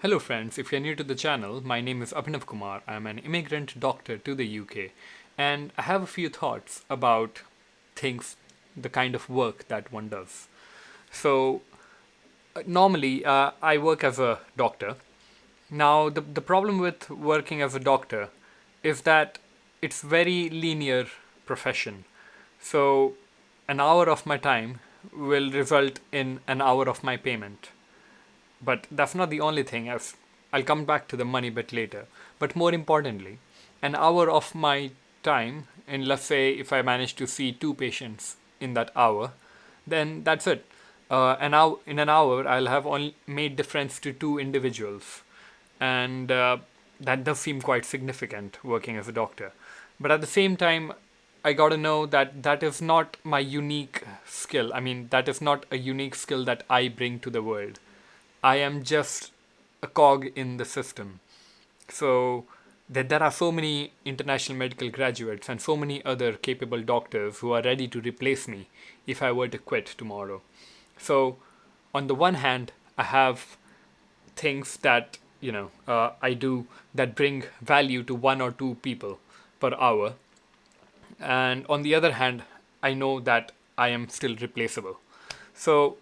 Hello, friends. If you're new to the channel, my name is Abhinav Kumar. I'm an immigrant doctor to the UK, and I have a few thoughts about things, the kind of work that one does. So, normally, I work as a doctor. Now, the problem with working as a doctor is that it's very linear profession. So, an hour of my time will result in an hour of my payment. But that's not the only thing. I'll come back to the money bit later. But more importantly, an hour of my time, and let's say if I manage to see two patients in that hour, then that's it. In an hour, I'll have only made difference to two individuals, and that does seem quite significant working as a doctor. But at the same time, I gotta know that that is not my unique skill. I mean, that is not a unique skill that I bring to the world. I am just a cog in the system. So there are so many international medical graduates and so many other capable doctors who are ready to replace me if I were to quit tomorrow. So on the one hand, I have things that I do that bring value to one or two people per hour, and on the other hand, I know that I am still replaceable. So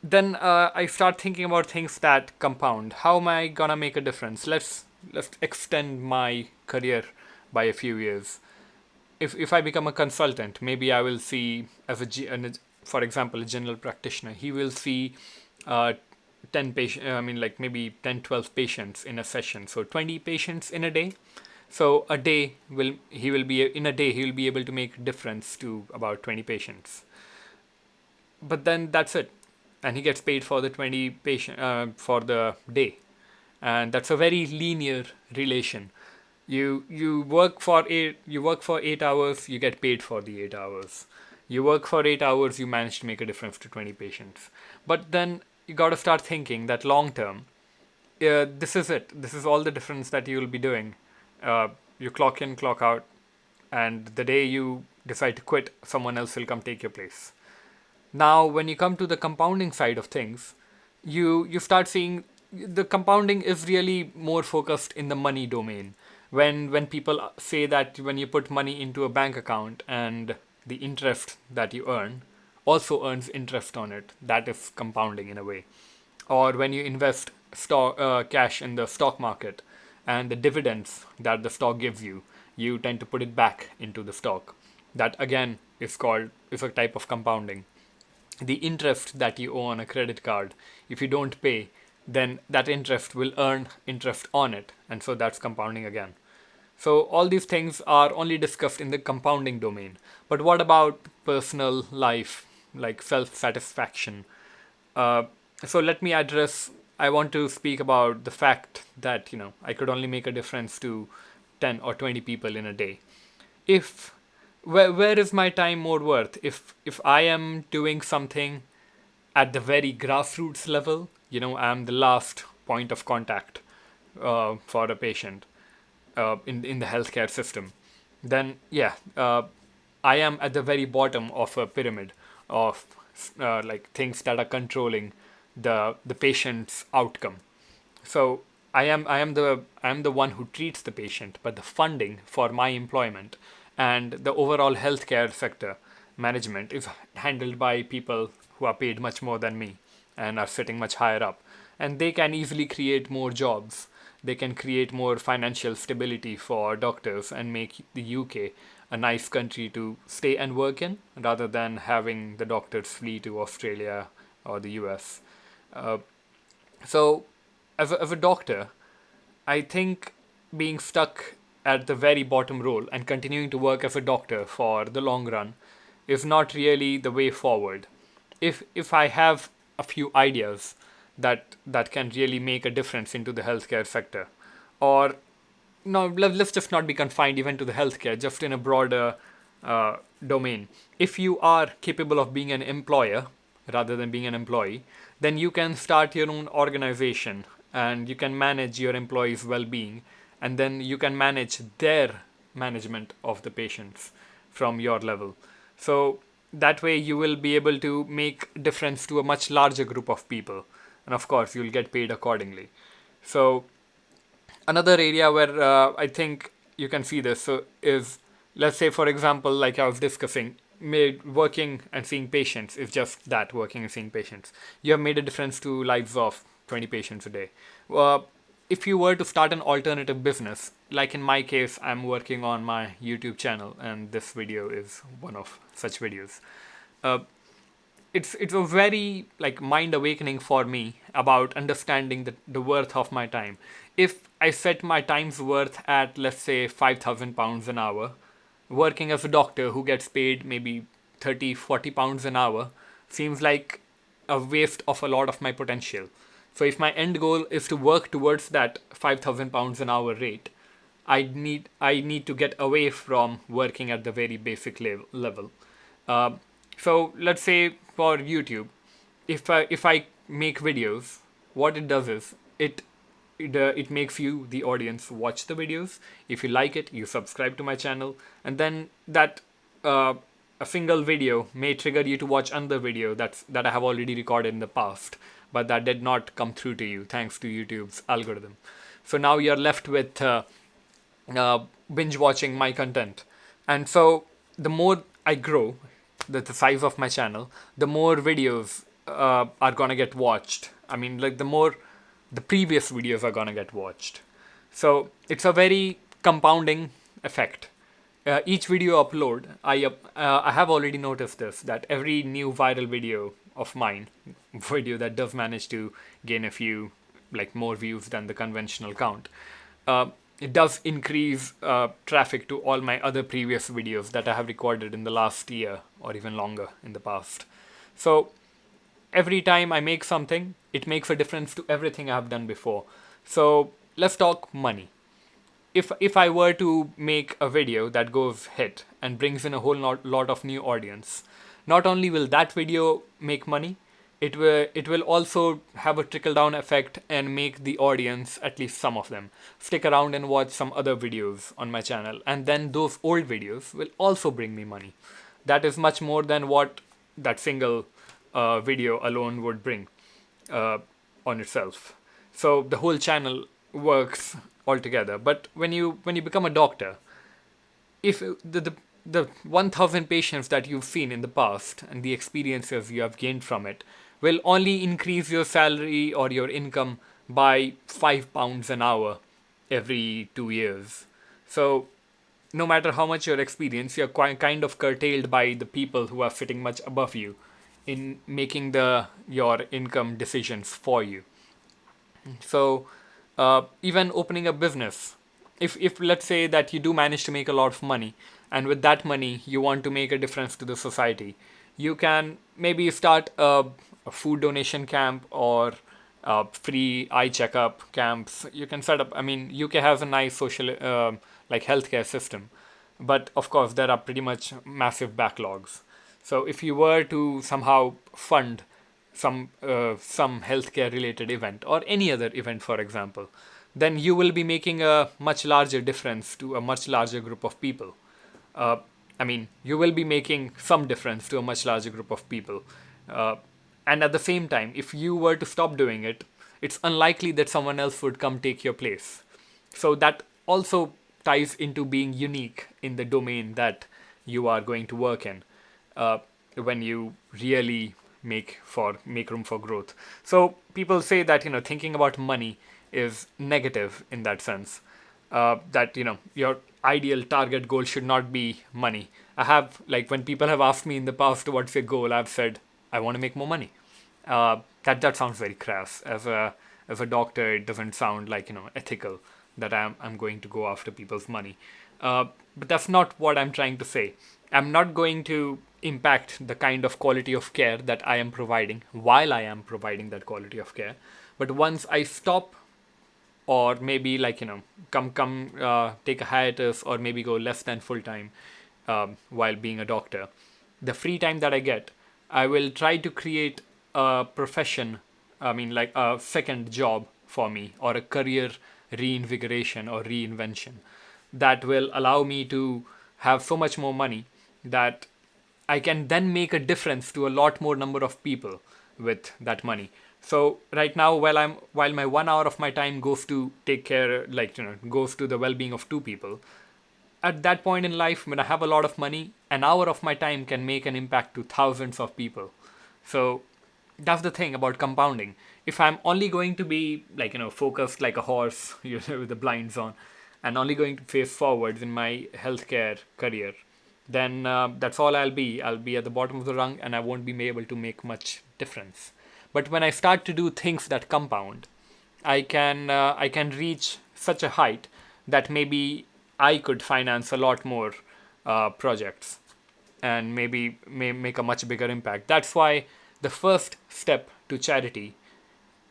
then I start thinking about things that compound. How am I gonna make a difference? Let's extend my career by a few years. If I become a consultant, maybe I will see as for example, a general practitioner. He will see uh, 10 patients. I mean, like maybe 10, 12 patients in a session. So 20 patients in a day. So in a day he will be able to make difference to about 20 patients, but then that's it, and he gets paid for the 20 patient for the day, and that's a very linear relation. You work for 8 hours, you get paid for the 8 hours. You work for 8 hours, you manage to make a difference to 20 patients. But then you got to start thinking that long term, this is it. This is all the difference that you will be doing. You clock in, clock out, and the day you decide to quit, someone else will come take your place. Now, when you come to the compounding side of things, you start seeing the compounding is really more focused in the money domain. When people say that when you put money into a bank account and the interest that you earn also earns interest on it, that is compounding in a way. Or when you invest cash in the stock market and the dividends that the stock gives you, you tend to put it back into the stock. That again is a type of compounding. The interest that you owe on a credit card, if you don't pay, then that interest will earn interest on it, and so that's compounding again. So all these things are only discussed in the compounding domain. But what about personal life, like self-satisfaction? uh, so let me address. I want to speak about the fact that I could only make a difference to 10 or 20 people in a day. If where is my time more worth? If I am doing something at the very grassroots level, I'm the last point of contact for a patient in the healthcare system, then yeah, I am at the very bottom of a pyramid of like things that are controlling the patient's outcome. So I am the one who treats the patient, but the funding for my employment and the overall healthcare sector management is handled by people who are paid much more than me and are sitting much higher up, and they can easily create more jobs. They can create more financial stability for doctors and make the UK a nice country to stay and work in, rather than having the doctors flee to Australia or the US. Uh, so, as a doctor, I think being stuck at the very bottom role and continuing to work as a doctor for the long run is not really the way forward. If I have a few ideas that can really make a difference into the healthcare sector, or no, let's just not be confined even to the healthcare, just in a broader domain. If you are capable of being an employer rather than being an employee, then you can start your own organization and you can manage your employees' well being, and then you can manage their management of the patients from your level. So that way you will be able to make difference to a much larger group of people, and of course you'll get paid accordingly. So another area where I think you can see this is, let's say, for example, like I was discussing, working and seeing patients is just that, working and seeing patients. You have made a difference to lives of 20 patients a day. Uh, if you were to start an alternative business, like in my case, I'm working on my YouTube channel, and this video is one of such videos. Uh, it's a very like mind awakening for me about understanding the worth of my time. If I set my time's worth at, let's say, £5,000 an hour, working as a doctor who gets paid maybe 30-40 pounds an hour seems like a waste of a lot of my potential. So if my end goal is to work towards that £5,000 an hour rate, I need to get away from working at the very basic level. Uh, so let's say for YouTube, if I make videos, what it does is it makes you, the audience, watch the videos. If you like it, you subscribe to my channel, and then that uh, a single video may trigger you to watch another video that I have already recorded in the past, but that did not come through to you thanks to YouTube's algorithm. So now you're left with binge watching my content. And so the more I grow, the size of my channel, the more videos are gonna get watched. I mean, like the previous videos are gonna get watched. So it's a very compounding effect. Each video upload, I have already noticed this, that every new viral video of mine, video that does manage to gain a few like more views than the conventional count, uh, it does increase traffic to all my other previous videos that I have recorded in the last year or even longer in the past. So every time I make something, it makes a difference to everything I've done before. So let's talk money. If I were to make a video that goes hit and brings in a whole lot of new audience, not only will that video make money, it will also have a trickle down effect and make the audience, at least some of them, stick around and watch some other videos on my channel, and then those old videos will also bring me money. That is much more than what that single video alone would bring uh, on itself. So the whole channel works altogether. But when you become a doctor, if the 1,000 patients that you've seen in the past and the experiences you have gained from it will only increase your salary or your income by £5 an hour every 2 years. So no matter how much your experience, you're kind of curtailed by the people who are sitting much above you in making the your income decisions for you. So even opening a business, if let's say that you do manage to make a lot of money, and with that money you want to make a difference to the society, you can maybe start a food donation camp or free eye checkup camps. You can set up. I mean, UK has a nice social like healthcare system, but of course there are pretty much massive backlogs. So if you were to somehow fund some healthcare related event or any other event, for example, then you will be making a much larger difference to a much larger group of people. Uh, I mean, you will be making some difference to a much larger group of people. Uh, and at the same time, if you were to stop doing it, it's unlikely that someone else would come take your place. So that also ties into being unique in the domain that you are going to work in, uh, when you really make room for growth. So people say that thinking about money is negative in that sense. That your ideal target goal should not be money. I have, like, when people have asked me in the past what's your goal, I've said I want to make more money. That sounds very crass. As a doctor, it doesn't sound like ethical that I'm going to go after people's money. But that's not what I'm trying to say. I'm not going to impact the kind of quality of care that I am providing while I am providing that quality of care. But once I stop, or maybe, like, come take a hiatus, or maybe go less than full time while being a doctor, the free time that I get, I will try to create a profession, I mean, like a second job for me, or a career reinvigoration or reinvention that will allow me to have so much more money that I can then make a difference to a lot more number of people with that money. So right now, while my 1 hour of my time goes to take care, like goes to the well-being of two people, at that point in life when I have a lot of money, an hour of my time can make an impact to thousands of people. So that's the thing about compounding. If I'm only going to be like focused like a horse, with the blinds on, and only going to face forwards in my healthcare career, then that's all I'll be. I'll be at the bottom of the rung, and I won't be able to make much difference. But when I start to do things that compound, I can reach such a height that maybe I could finance a lot more projects and maybe may make a much bigger impact. That's why the first step to charity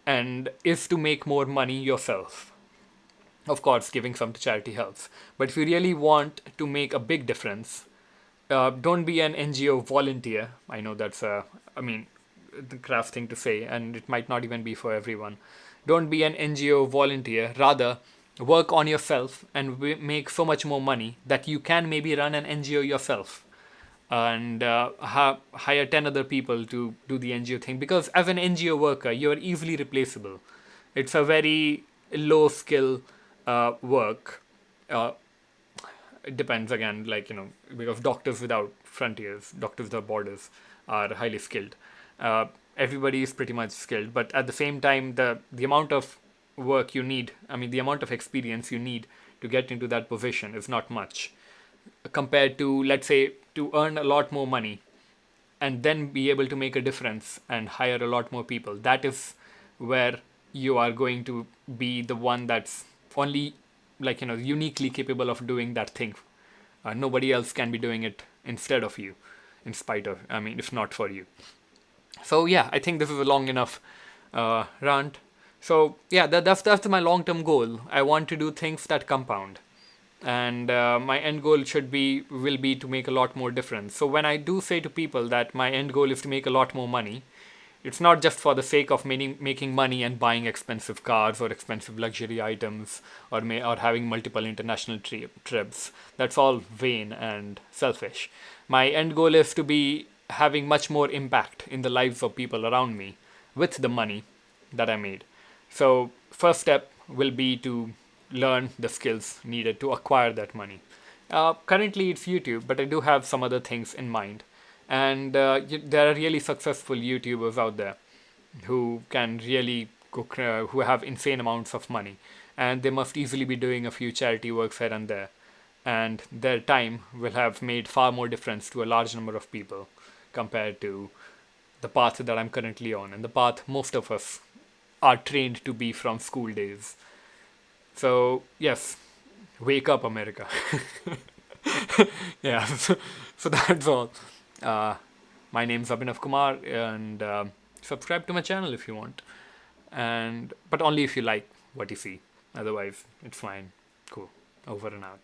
and is to make more money yourself. Of course, giving some to charity helps, but if you really want to make a big difference, don't be an NGO volunteer. I know that's I mean, the crass thing to say, and it might not even be for everyone. Don't be an NGO volunteer. Rather, work on yourself and make so much more money that you can maybe run an NGO yourself and hire 10 other people to do the NGO thing. Because as an NGO worker, you're easily replaceable. It's a very low skill work. Uh, it depends again, like because Doctors Without Frontiers, Doctors Without Borders are highly skilled. uh, Everybody is pretty much skilled, but at the same time, the amount of work you need, I mean the amount of experience you need to get into that position is not much compared to, let's say, to earn a lot more money and then be able to make a difference and hire a lot more people. That is where you are going to be the one that's only, like uniquely capable of doing that thing. Nobody else can be doing it instead of you, in spite of, I mean, if not for you. So yeah, I think this is a long enough rant. So yeah, that's my long term goal. I want to do things that compound, and my end goal should be will be to make a lot more difference. So when I do say to people that my end goal is to make a lot more money, it's not just for the sake of making money and buying expensive cars or expensive luxury items, or having multiple international trips. That's all vain and selfish. My end goal is to be having much more impact in the lives of people around me with the money that I made. So, first step will be to learn the skills needed to acquire that money. Currently, it's YouTube, but I do have some other things in mind. And there are really successful YouTubers out there who can really cook, who have insane amounts of money, and they must easily be doing a few charity works here and there. And their time will have made far more difference to a large number of people compared to the path that I'm currently on, and the path most of us are trained to be from school days. So, yes, wake up, America. Yeah, so that's all. Uh, my name's Abhinav Kumar, and subscribe to my channel if you want, and but only if you like what you see. Otherwise, it's fine. Cool. Over and out.